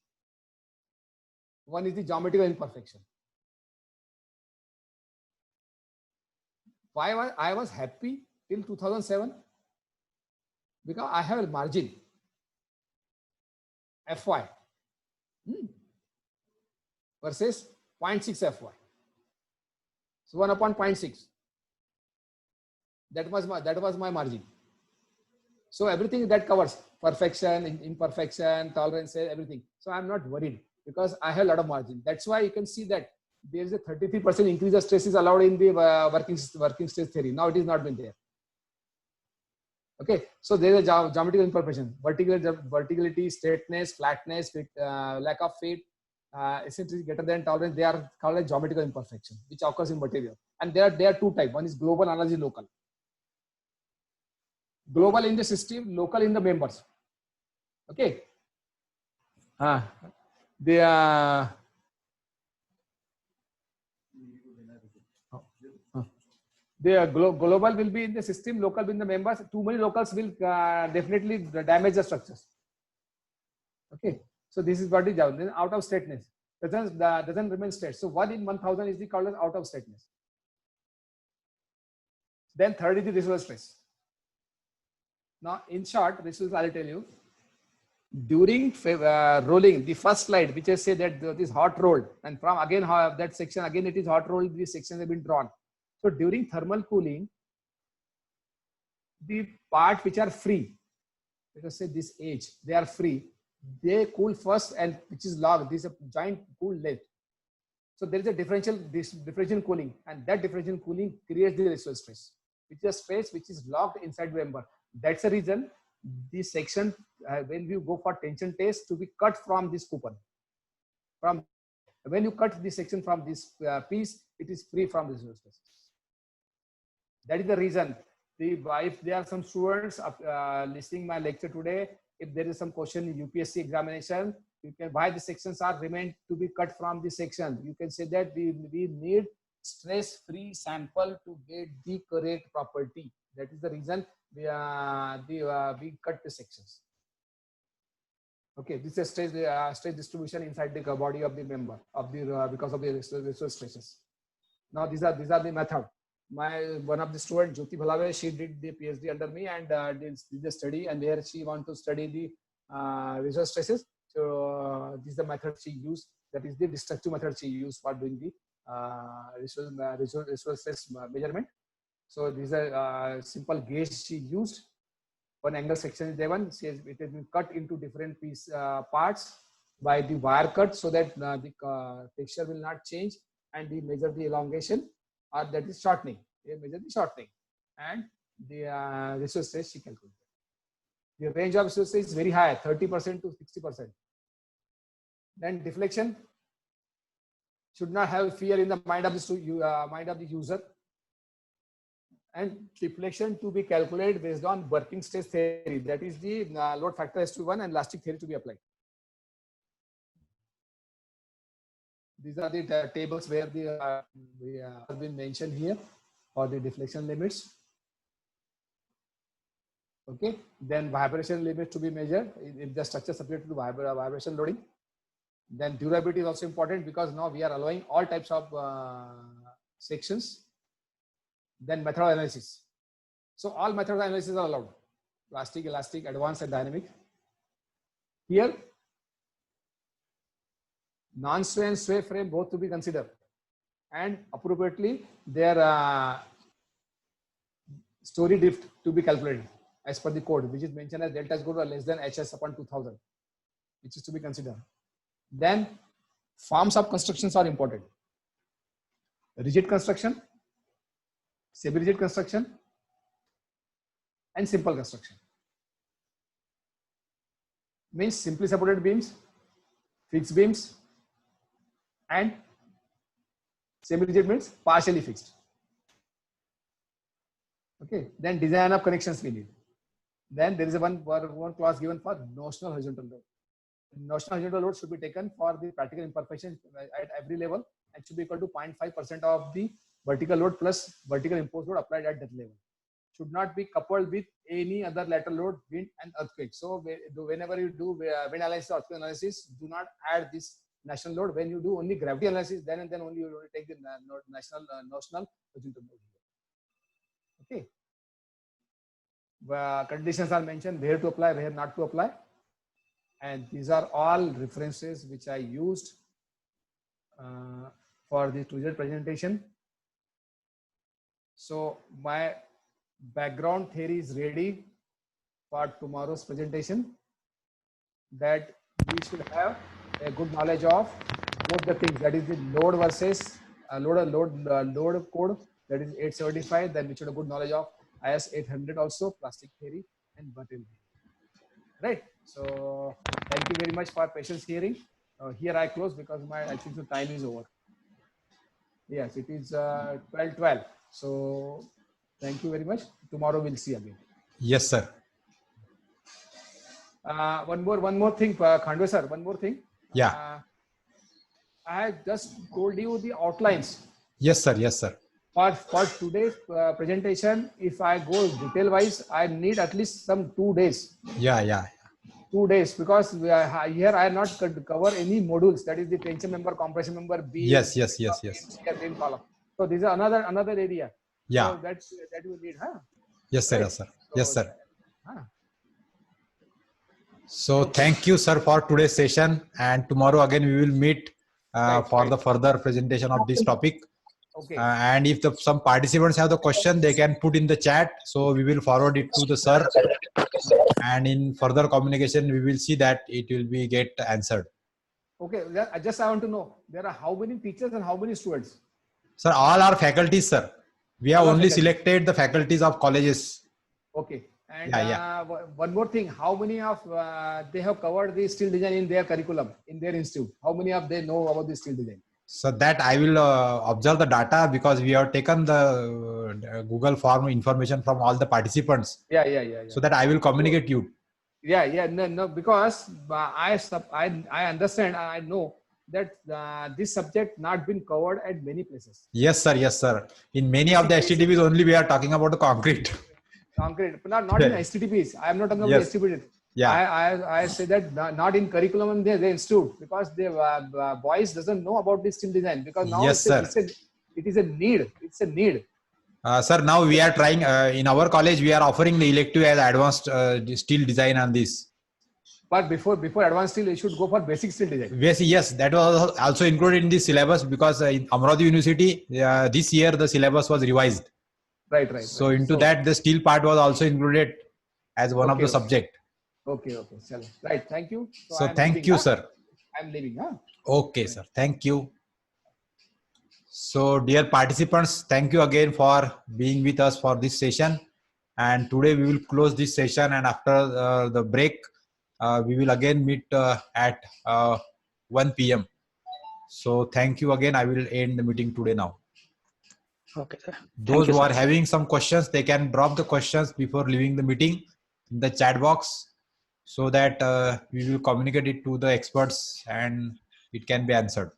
One is the geometrical imperfection. Why I was happy till 2007? Because I have a margin Fy versus 0.6 Fy. So 1 upon 0.6. That was my margin. So everything that covers perfection, imperfection, tolerances, everything. So I'm not worried because I have a lot of margin. That's why you can see that there is a 33% increase of stress is allowed in the working stress theory. Now it is not been there. Okay, so there is a geometrical imperfection, verticality, straightness, flatness, lack of fit, eccentricity greater than tolerance. They are called as geometrical imperfection, which occurs in material. And there are two types. One is global, another is local. Global in the system, local in the members. Okay. The global will be in the system, local will be in the members. Too many locals will definitely damage the structures. Okay. So this is what is out. Then out of straightness doesn't remain straight. So 1 in 1000 is called as out of straightness. Then third is the residual stress. Now, in short, this is I'll tell you. During rolling, the first slide, which I say that this hot rolled, and from again that section again it is hot rolled. These sections have been drawn. So during thermal cooling, the part which are free, let us say this edge, they are free. They cool first, and which is log. This is a giant cool left. So there is a differential cooling, and that differential cooling creates the residual stress, which is a space which is locked inside the member. That's the reason this section, when you go for tension test, to be cut from this coupon. From when you cut this section from this piece, it is free from residual stress. That is the reason. If there are some students listening my lecture today, if there is some question in UPSC examination, you can why the sections are remained to be cut from the section. You can say that we need stress-free sample to get the correct property. That is the reason we cut the sections. Okay, this is stress distribution inside the body of the member of the because of the residual stresses. Now these are the method. One of the student, Jyoti Bhalave, she did the PhD under me and did the study, and there she want to study the residual stresses. So this is the method she used. That is the destructive method she used for doing the residual stress measurement. So this is a simple gauge she used. One angle section is given. It has been cut into different parts by the wire cut, so that the texture will not change, and we measure the elongation, or that is shortening. They measure the shortening, and the residual stress she calculated. The range of residual stress is very high, 30% to 60%. Then deflection should not have fear in the mind of the user. And deflection to be calculated based on working stress theory. That is the load factor has to be 1 and elastic theory to be applied. These are the tables where the have been mentioned here for the deflection limits. Okay, then vibration limits to be measured if the structure subject to vibration loading. Then durability is also important, because now we are allowing all types of sections. Then method analysis. So all method analysis are allowed: plastic, elastic, advanced, and dynamic. Here, non-sway and sway frame both to be considered, and appropriately their story drift to be calculated as per the code, which is mentioned as delta is greater or less than HS upon 2000, which is to be considered. Then forms of constructions are important: rigid construction, semi-rigid construction, and simple construction. Means simply supported beams, fixed beams, and semi-rigid means partially fixed. Okay, then design of connections we need. Then there is a one clause given for notional horizontal load. Notional horizontal load should be taken for the practical imperfection at every level, and should be equal to 0.5% of the vertical load plus vertical imposed load applied at that level. Should not be coupled with any other lateral load, wind, and earthquake. So whenever you do wind analysis or earthquake analysis, do not add this national load. When you do only gravity analysis, then and then only you take the notional horizontal load. Okay. Conditions are mentioned: where to apply, where not to apply, and these are all references which I used for the result presentation. So my background theory is ready for tomorrow's presentation, that we should have a good knowledge of both the things, that is the load versus load code, that is 875. Then we should have good knowledge of IS 800 also, plastic theory and button theory. Right. So thank you very much for patience hearing. Here I close, because I think the time is over. Yes, it is 12:12. So thank you very much. Tomorrow we'll see again. Yes, sir. One more thing, Khandwe sir. One more thing. Yeah. I have just told you the outlines. Yes, sir. Yes, sir. For today's presentation, if I go detail wise, I need at least some 2 days. Yeah. 2 days, because here I not cover any modules. That is the tension member, compression member, B. Yes. Column. So this is another area. Yeah. So that you need, huh? Yes, sir. Right? Yes, sir. So Yes, sir. हाँ. So thank you, sir, for today's session. And tomorrow again we will meet for the further presentation of this topic. Okay. And if some participants have the question, they can put in the chat. So we will forward it to the sir. And in further communication, we will see that it will be get answered. Okay. I want to know, there are how many teachers and how many students? Sir, all are faculties, sir. We have All are only faculty. selected the faculties of colleges. Okay. And Yeah. one more thing, how many of they have covered the steel design in their curriculum, in their institute? How many of they know about the steel design? So that I will observe the data, because we have taken the Google form information from all the participants. Yeah. So that I will communicate you. Yeah. No, because I understand, I know that this subject not been covered at many places. Yes, sir. In many of the HTTPs only we are talking about the concrete. Concrete, but not in STTPs. I am not talking about Yes. STTPs. Yeah. I say that not in curriculum and the institute, because the boys doesn't know about this steel design, because now Yes, it is a need. It's a need. Sir, now we are trying in our college. We are offering the elective as advanced steel design on this. But before advanced steel, you should go for basic steel design. Yes, that was also included in the syllabus, because in Amravati University this year the syllabus was revised. Right. So into that the steel part was also included as one of the subject. Okay. Chalo. Right. Thank you. So I am thank leaving, you, huh? sir. I am leaving. Huh? Okay, sir. Thank you. So dear participants, thank you again for being with us for this session. And today we will close this session, and after the break, we will again meet at 1 p.m. So thank you again. I will end the meeting today now. Okay, sir. Those who are having some questions, they can drop the questions before leaving the meeting in the chat box, so that we will communicate it to the experts and it can be answered.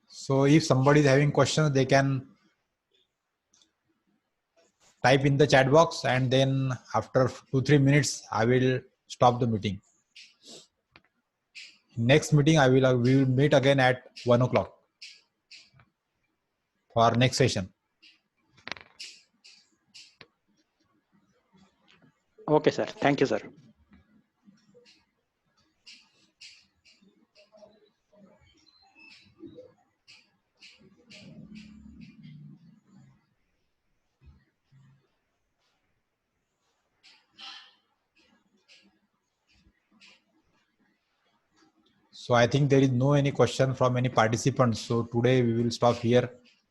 So if somebody is having questions, they can type in the chat box, and then after 2-3 minutes, I will stop the meeting. Next meeting, we will meet again at 1 o'clock for our next session. Okay, sir. Thank you, sir. So I think there is no any question from any participants. So today we will stop here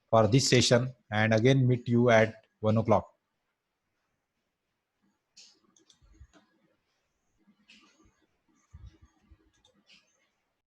for this session, and again meet you at 1 o'clock.